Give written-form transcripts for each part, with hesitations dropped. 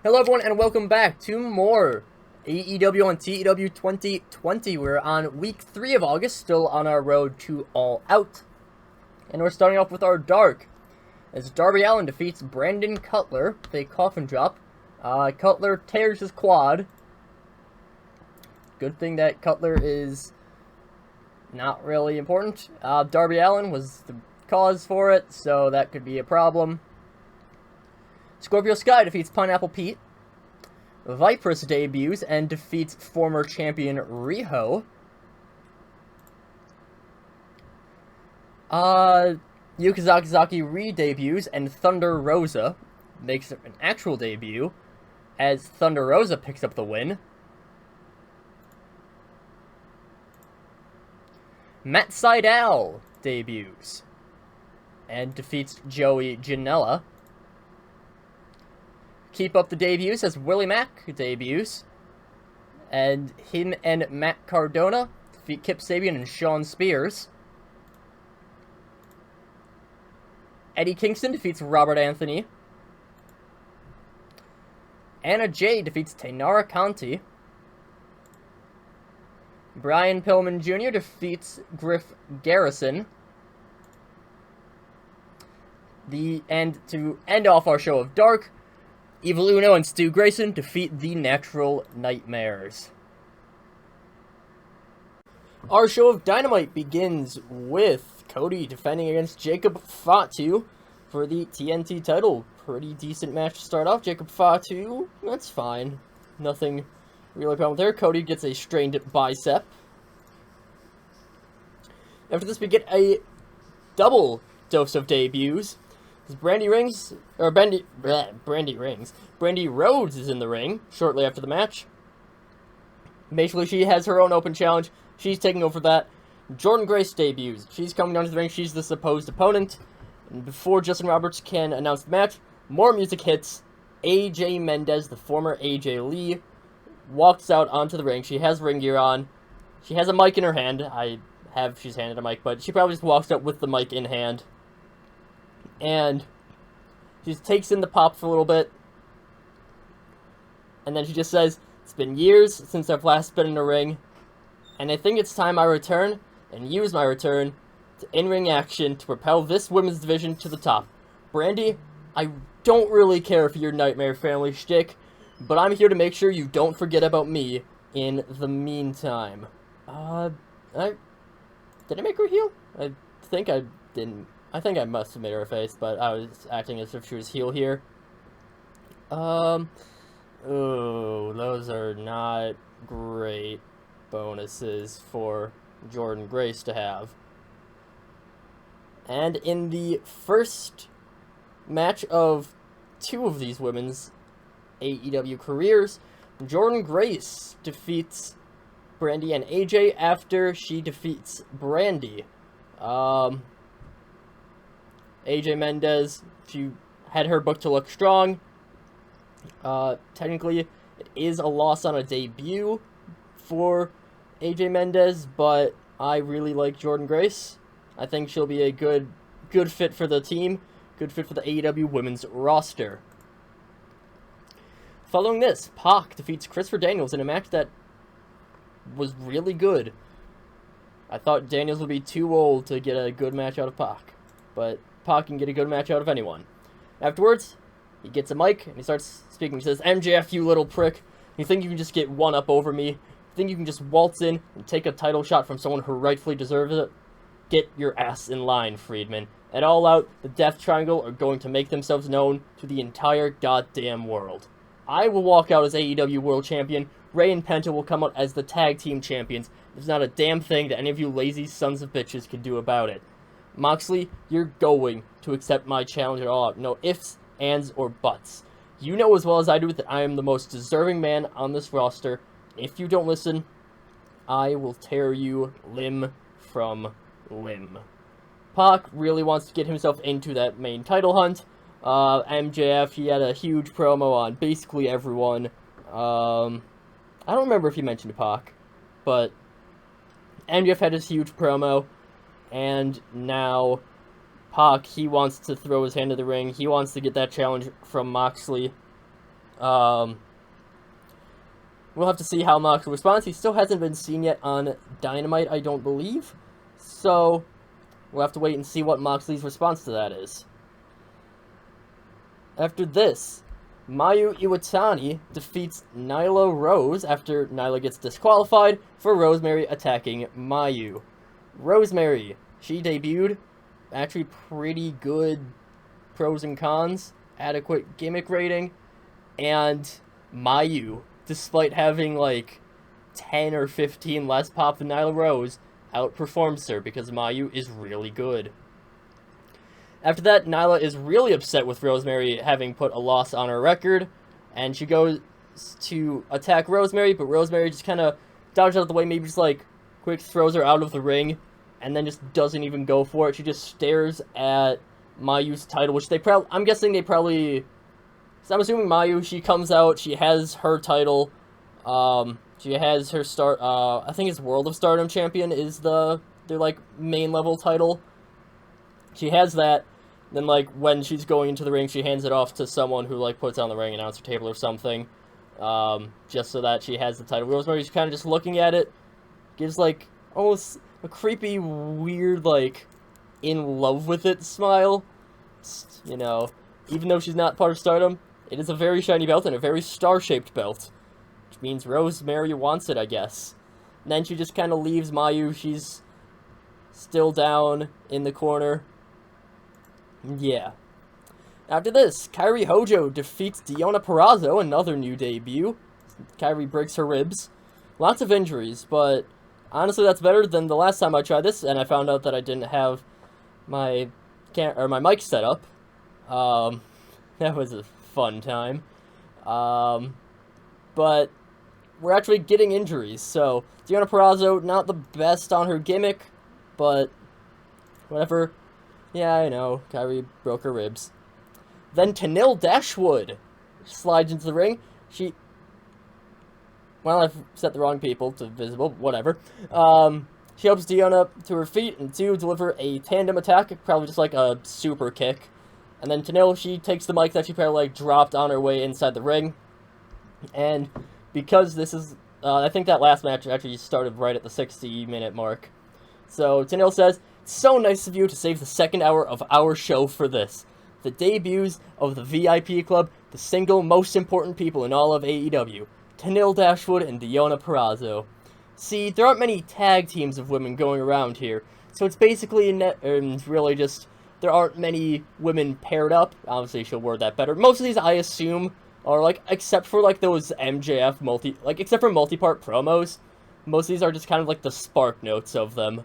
Hello everyone and welcome back to more AEW on TEW 2020. We're on week 3 of August, still on our road to All Out. And we're starting off with our Dark, as Darby Allin defeats Brandon Cutler with a coffin drop. Cutler tears his quad. Good thing that Cutler is not really important. Darby Allin was the cause for it, so that could be a problem. Scorpio Sky defeats Pineapple Pete. Vipress debuts and defeats former champion Riho. Yuka Sakazaki re-debuts and Thunder Rosa makes an actual debut as Thunder Rosa picks up the win. Matt Sydal debuts and defeats Joey Janela. Keep up the debuts as Willie Mack debuts, and him and Matt Cardona defeat Kip Sabian and Shawn Spears. Eddie Kingston defeats Robert Anthony. Anna Jay defeats Taynara Conti. Brian Pillman Jr. defeats Griff Garrison. And to end off our show of Dark, Evil Uno and Stu Grayson defeat the Natural Nightmares. Our show of Dynamite begins with Cody defending against Jacob Fatu for the TNT title. Pretty decent match to start off. Jacob Fatu, that's fine. Nothing really problem there. Cody gets a strained bicep. After this, we get a double dose of debuts. Brandy Rhodes is in the ring shortly after the match. Basically, she has her own open challenge. She's taking over that. Jordynne Grace debuts. She's coming down to the ring. She's the supposed opponent. And before Justin Roberts can announce the match, more music hits. AJ Mendez, the former AJ Lee, walks out onto the ring. She has ring gear on. She has a mic in her hand. She's handed a mic, but she probably just walks out with the mic in hand. And she just takes in the pop for a little bit. And then she just says, "It's been years since I've last been in a ring. And I think it's time I return and use my return to in-ring action to propel this women's division to the top. Brandy, I don't really care for your Nightmare Family shtick, but I'm here to make sure you don't forget about me in the meantime." Did I make her heel? I think I didn't. I think I must have made her a face, but I was acting as if she was heel here. Those are not great bonuses for Jordynne Grace to have. And in the first match of two of these women's AEW careers, Jordynne Grace defeats Brandy and AJ after she defeats Brandy. AJ Mendez, she had her booked to look strong. Technically, it is a loss on a debut for AJ Mendez, but I really like Jordynne Grace. I think she'll be a good fit for the team, good fit for the AEW women's roster. Following this, Pac defeats Christopher Daniels in a match that was really good. I thought Daniels would be too old to get a good match out of Pac, but Pac can get a good match out of anyone. Afterwards, he gets a mic and he starts speaking. He says, "MJF, you little prick. You think you can just get one up over me? You think you can just waltz in and take a title shot from someone who rightfully deserves it? Get your ass in line, Friedman. At All Out, the Death Triangle are going to make themselves known to the entire goddamn world. I will walk out as AEW World Champion. Ray and Penta will come out as the Tag Team Champions. There's not a damn thing that any of you lazy sons of bitches can do about it. Moxley, you're going to accept my challenge at All Out. No ifs, ands, or buts. You know as well as I do that I am the most deserving man on this roster. If you don't listen, I will tear you limb from limb." Pac really wants to get himself into that main title hunt. MJF, he had a huge promo on basically everyone. I don't remember if he mentioned Pac, but MJF had his huge promo, and now Pac, he wants to throw his hand in the ring. He wants to get that challenge from Moxley. Um, we'll have to see how Moxley responds. He still hasn't been seen yet on Dynamite, I don't believe. So, we'll have to wait and see what Moxley's response to that is. After this, Mayu Iwatani defeats Nyla Rose after Nyla gets disqualified for Rosemary attacking Mayu. Rosemary, she debuted, actually pretty good pros and cons, adequate gimmick rating, and Mayu, despite having like 10 or 15 less pop than Nyla Rose, outperforms her because Mayu is really good. After that, Nyla is really upset with Rosemary having put a loss on her record, and she goes to attack Rosemary, but Rosemary just kind of dodges out of the way, maybe just like quick throws her out of the ring, and then just doesn't even go for it. She just stares at Mayu's title, which I'm guessing they probably, so I'm assuming Mayu, she comes out, she has her title, she has her I think it's World of Stardom Champion is their like main level title. She has that, then like when she's going into the ring, she hands it off to someone who like puts on the ring announcer table or something, just so that she has the title. Rosemary's kind of just looking at it, gives like almost a creepy, weird, like in love with it smile. You know, even though she's not part of Stardom, it is a very shiny belt and a very star-shaped belt, which means Rosemary wants it, I guess. And then she just kind of leaves Mayu. She's still down in the corner. Yeah. After this, Kairi Hojo defeats Deonna Purrazzo, another new debut. Kairi breaks her ribs. Lots of injuries, but honestly that's better than the last time I tried this, and I found out that I didn't have my mic set up. That was a fun time. But we're actually getting injuries, so Deonna Purrazzo, not the best on her gimmick, but whatever. Yeah, I know, Kairi broke her ribs. Then Tenille Dashwood slides into the ring. Well, I've set the wrong people to visible, whatever. She helps Deonna to her feet and to deliver a tandem attack, probably just like a super kick. And then Tenille, she takes the mic that she probably like dropped on her way inside the ring. And because this is, I think that last match actually started right at the 60-minute mark. So Tenille says, "It's so nice of you to save the second hour of our show for this. The debuts of the VIP Club, the single most important people in all of AEW. Tenille Dashwood and Deonna Purrazzo. See, there aren't many tag teams of women going around here, so it's basically really just, there aren't many women paired up." Obviously, she'll word that better. Most of these, I assume, are like, except for like those MJF except for multi-part promos, most of these are just kind of like the spark notes of them.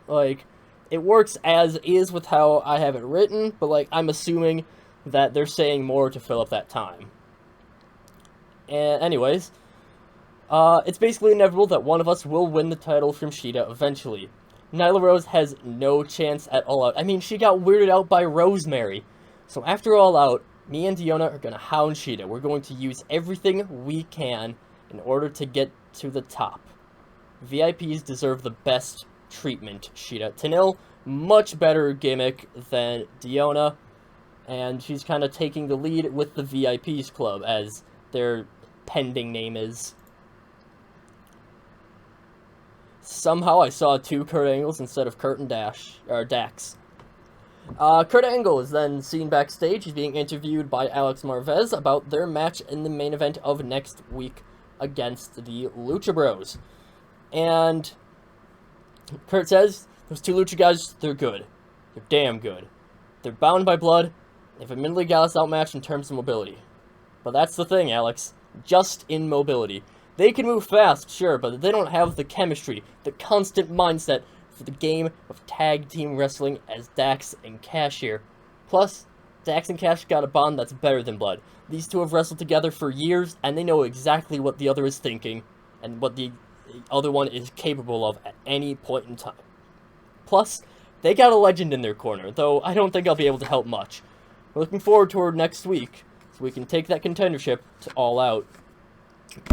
Like, it works as is with how I have it written, but like, I'm assuming that they're saying more to fill up that time. And anyways, it's basically inevitable that one of us will win the title from Shida eventually. Nyla Rose has no chance at All Out. I mean, she got weirded out by Rosemary. So after All Out, me and Deonna are going to hound Shida. We're going to use everything we can in order to get to the top. VIPs deserve the best treatment, Shida. Tenille, much better gimmick than Deonna, and she's kind of taking the lead with the VIPs Club, as their pending name is. Somehow I saw two Kurt Angles instead of Kurt and Dax. Kurt Angle is then seen backstage. He's being interviewed by Alex Marvez about their match in the main event of next week against the Lucha Bros. And Kurt says, "Those two Lucha guys, they're good. They're damn good. They're bound by blood. They've admittedly got us outmatched in terms of mobility. But that's the thing, Alex. Just in mobility. They can move fast, sure, but they don't have the chemistry, the constant mindset for the game of tag team wrestling as Dax and Cash here. Plus, Dax and Cash got a bond that's better than blood. These two have wrestled together for years, and they know exactly what the other is thinking, and what the other one is capable of at any point in time. Plus, they got a legend in their corner, though I don't think I'll be able to help much. We're looking forward to her next week, so we can take that contendership to All Out.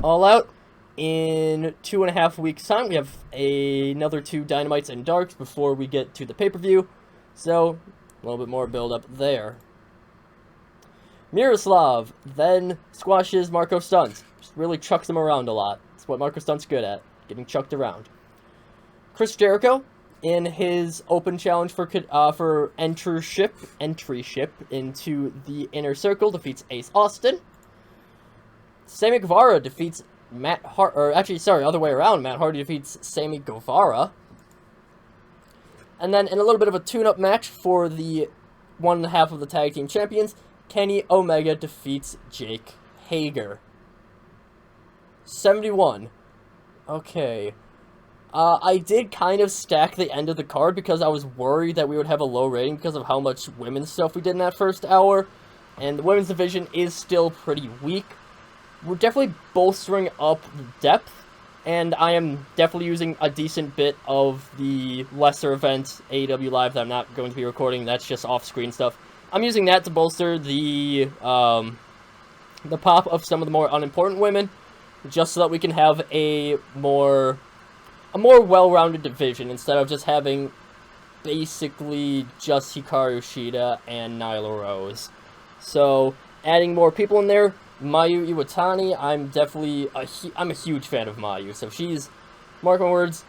All Out, in 2.5 weeks' time, we have another 2 Dynamites and Darks before we get to the pay-per-view, so a little bit more build-up there. Miroslav then squashes Marco Stunt. Just really chucks him around a lot. That's what Marco Stunt's good at, getting chucked around. Chris Jericho, in his open challenge for entryship into the Inner Circle, defeats Ace Austin. Sammy Guevara defeats Matt Hardy, or actually, sorry, other way around. Matt Hardy defeats Sammy Guevara. And then in a little bit of a tune-up match for the 1.5 of the tag team champions, Kenny Omega defeats Jake Hager. 71. Okay. I did kind of stack the end of the card because I was worried that we would have a low rating because of how much women's stuff we did in that first hour. And the women's division is still pretty weak. We're definitely bolstering up the depth, and I am definitely using a decent bit of the lesser event AEW Live that I'm not going to be recording. That's just off-screen stuff. I'm using that to bolster the pop of some of the more unimportant women, just so that we can have a more well-rounded division instead of just having basically just Hikaru Shida and Nyla Rose. So adding more people in there. Mayu Iwatani, I'm a huge fan of Mayu, so she's, mark my words,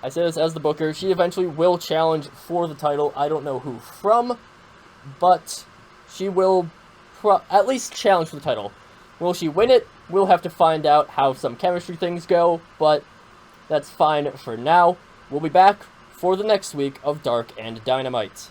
I say this as the booker, she eventually will challenge for the title. I don't know who from, but she will at least challenge for the title. Will she win it? We'll have to find out how some chemistry things go, but that's fine for now. We'll be back for the next week of Dark and Dynamite.